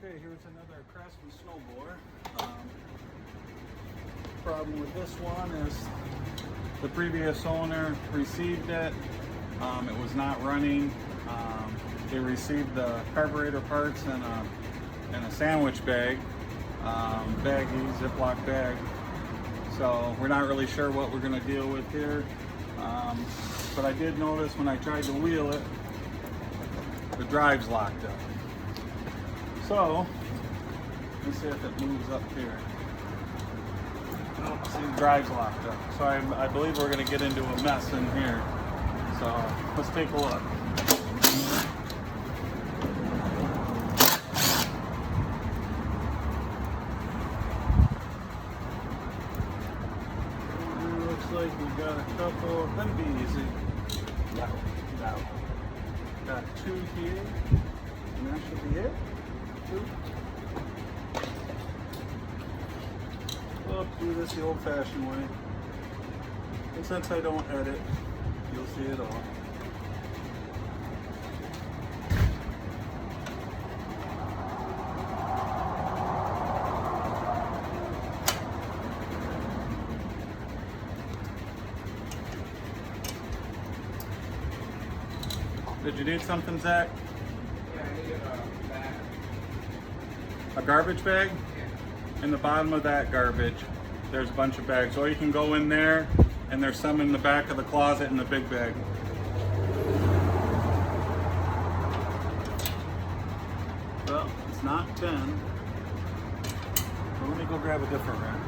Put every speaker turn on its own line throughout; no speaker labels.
Okay, here's another Craftsman Snowblower. Problem with this one is the previous owner received it. It was not running. They received the carburetor parts in a sandwich bag, Ziploc bag. So we're not really sure what we're going to deal with here. But I did notice when I tried to wheel it, the drive's locked up. So, let's see if it moves up here. Oh, see, the drive's locked up. So I believe we're going to get into a mess in here. So, let's take a look. Looks like we got a couple of them easy. No. Got two here, and that should be it. We'll do this the old-fashioned way. And since I don't edit, you'll see it all. Did you need something, Zach?
Yeah, I needed a bag.
A garbage bag?
Yeah.
In the bottom of that garbage, there's a bunch of bags. Or you can go in there, and there's some in the back of the closet in the big bag. Well, it's not 10. So let me go grab a different wrench.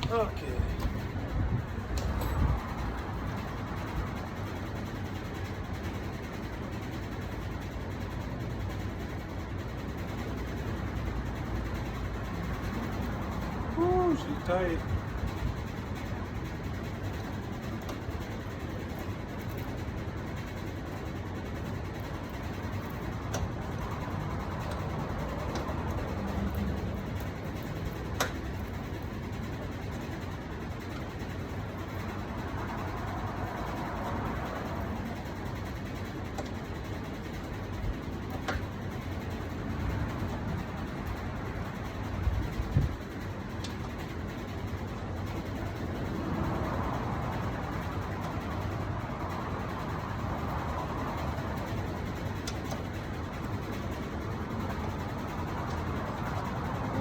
Okay. Ooh, she's tight.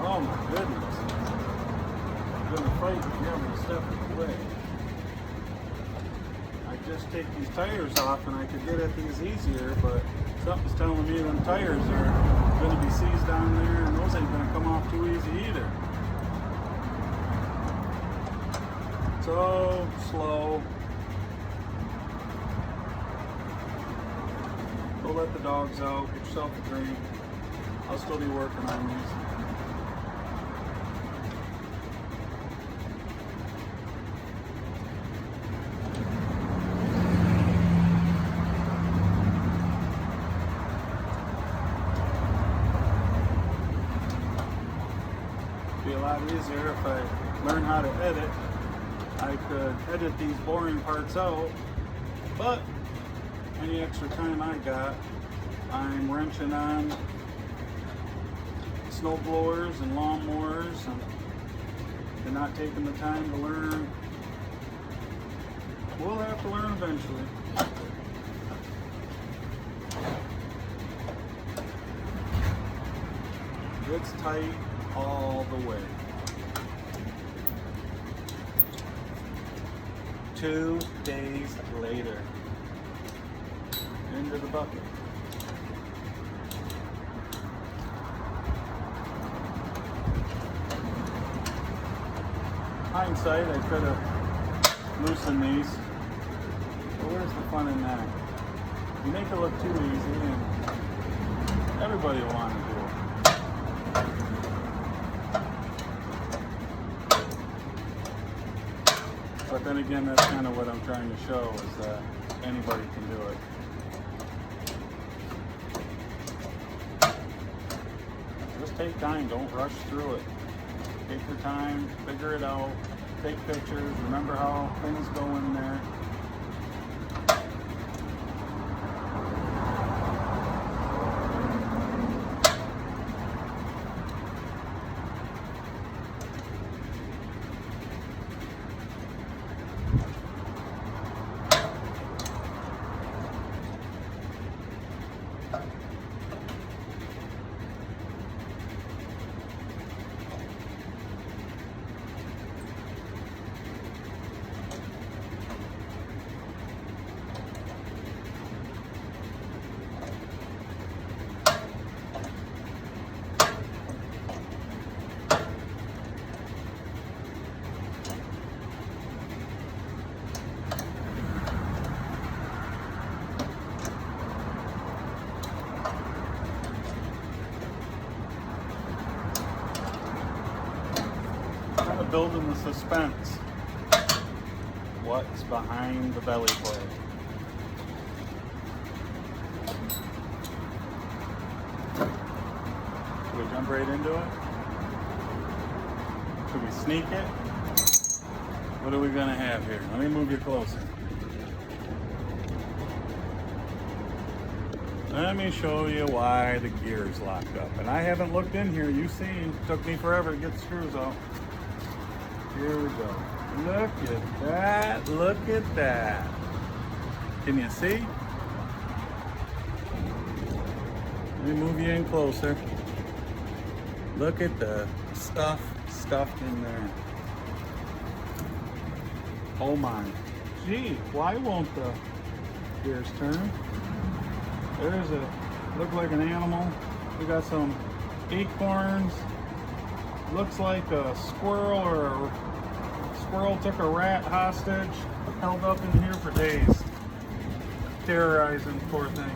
Oh my goodness. I'm going to fight with every step of the way. I just take these tires off and I could get at these easier, but something's telling me them tires are going to be seized down there and those ain't going to come off too easy either. So slow. Go let the dogs out, get yourself a drink. I'll still be working on these. Be a lot easier if I learn how to edit. I could edit these boring parts out, but any extra time I got, I'm wrenching on snow blowers and lawnmowers and not taking the time to learn. We'll have to learn eventually. It's tight all the way. 2 days later. Into the bucket. hindsight, I could have loosened these. But where's the fun in that? You make it look too easy, and everybody will want to do it. But then again, that's kind of what I'm trying to show, is that anybody can do it. Just take time, don't rush through it. Take your time, figure it out, take pictures, remember how things go in there. Building the suspense. What's behind the belly plate? Should we jump right into it? Should we sneak it? What are we gonna have here? Let me move you closer. Let me show you why the gear is locked up. And I haven't looked in here. You've seen, it took me forever to get the screws out. Here we go. Look at that. Look at that. Can you see? Let me move you in closer. Look at the stuff stuffed in there. Oh my. Gee, why won't the gears turn? There's a, look like an animal. We got some acorns. Looks like a squirrel, or a squirrel took a rat hostage, held up in here for days, terrorizing the poor thing.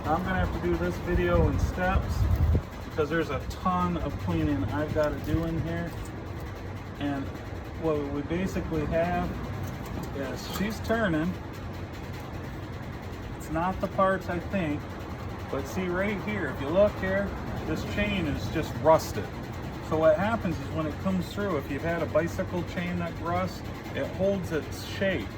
I'm gonna have to do this video in steps because there's a ton of cleaning I've got to do in here. And what we basically have is, she's turning. It's not the parts, I think, but see right here, if you look here, this chain is just rusted. So what happens is when it comes through, if you've had a bicycle chain that rusts, it holds its shape.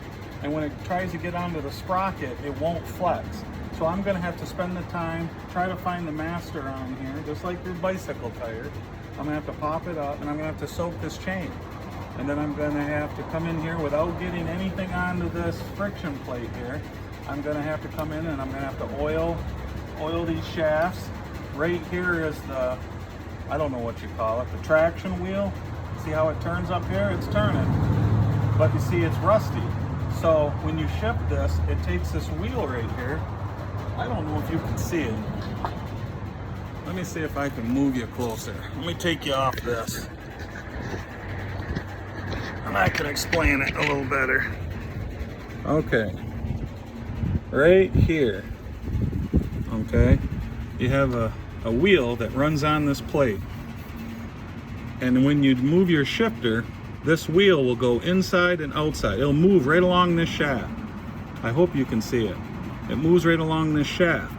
And when it tries to get onto the sprocket, it won't flex. So I'm gonna have to spend the time, try to find the master on here, just like your bicycle tire. I'm gonna have to pop it up, and I'm gonna have to soak this chain. And then I'm gonna have to come in here without getting anything onto this friction plate here. I'm gonna have to come in and I'm gonna have to oil these shafts. Right here is the, I don't know what you call it, the traction wheel. See how it turns up here? It's turning. But you see, it's rusty. So when you ship this, it takes this wheel right here. I don't know if you can see it. Let me see if I can move you closer. Let me take you off this. And I can explain it a little better. Okay. Right here, okay, you have a wheel that runs on this plate. And when you move your shifter, this wheel will go inside and outside. It'll move right along this shaft. I hope you can see it. It moves right along this shaft,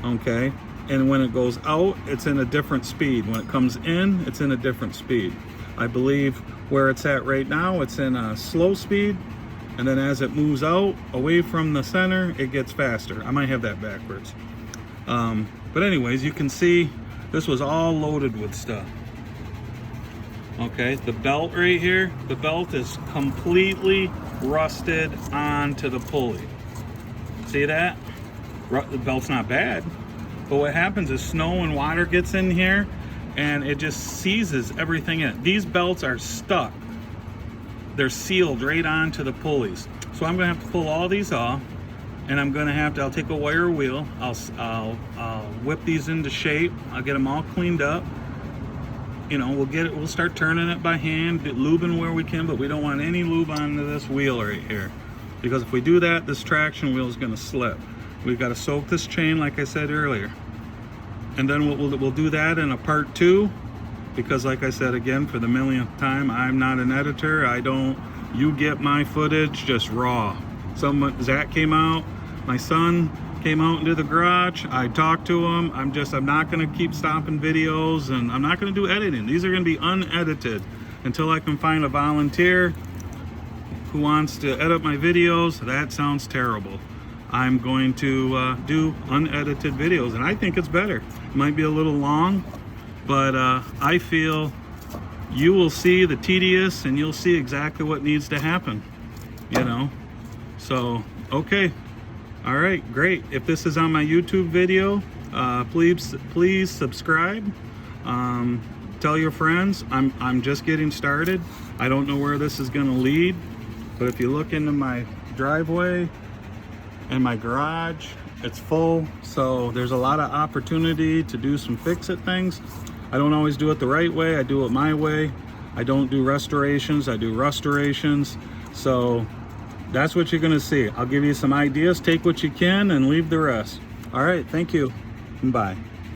okay? And when it goes out, it's in a different speed. When it comes in, it's in a different speed. I believe where it's at right now, it's in a slow speed. And then as it moves out, away from the center, it gets faster. I might have that backwards. But anyways, you can see this was all loaded with stuff. Okay, the belt right here, the belt is completely rusted onto the pulley. See that? The belt's not bad, but what happens is snow and water gets in here and it just seizes everything in it. These belts are stuck they're sealed right onto the pulleys. So I'm gonna have to pull all these off, and I'm gonna have to, I'll take a wire wheel, I'll whip these into shape, I'll get them all cleaned up. You know, we'll start turning it by hand, lubing where we can, but we don't want any lube onto this wheel right here. Because if we do that, this traction wheel is gonna slip. We've got to soak this chain like I said earlier. And then we'll do that in a part 2, because like I said again, for the millionth time, I'm not an editor. You get my footage just raw. Zach came out, my son came out into the garage, I talked to him. I'm not gonna keep stopping videos, and I'm not gonna do editing. These are gonna be unedited until I can find a volunteer who wants to edit my videos. That sounds terrible. I'm going to do unedited videos, and I think it's better. It might be a little long, but I feel you will see the tedious, and you'll see exactly what needs to happen, you know? So, okay. All right, great. If this is on my YouTube video, please subscribe. Tell your friends. I'm just getting started. I don't know where this is gonna lead, but if you look into my driveway and my garage, it's full, so there's a lot of opportunity to do some fix-it things. I don't always do it the right way. I do it my way. I don't do restorations, I do restorations. So that's what you're gonna see. I'll give you some ideas, take what you can and leave the rest. All right, thank you, bye.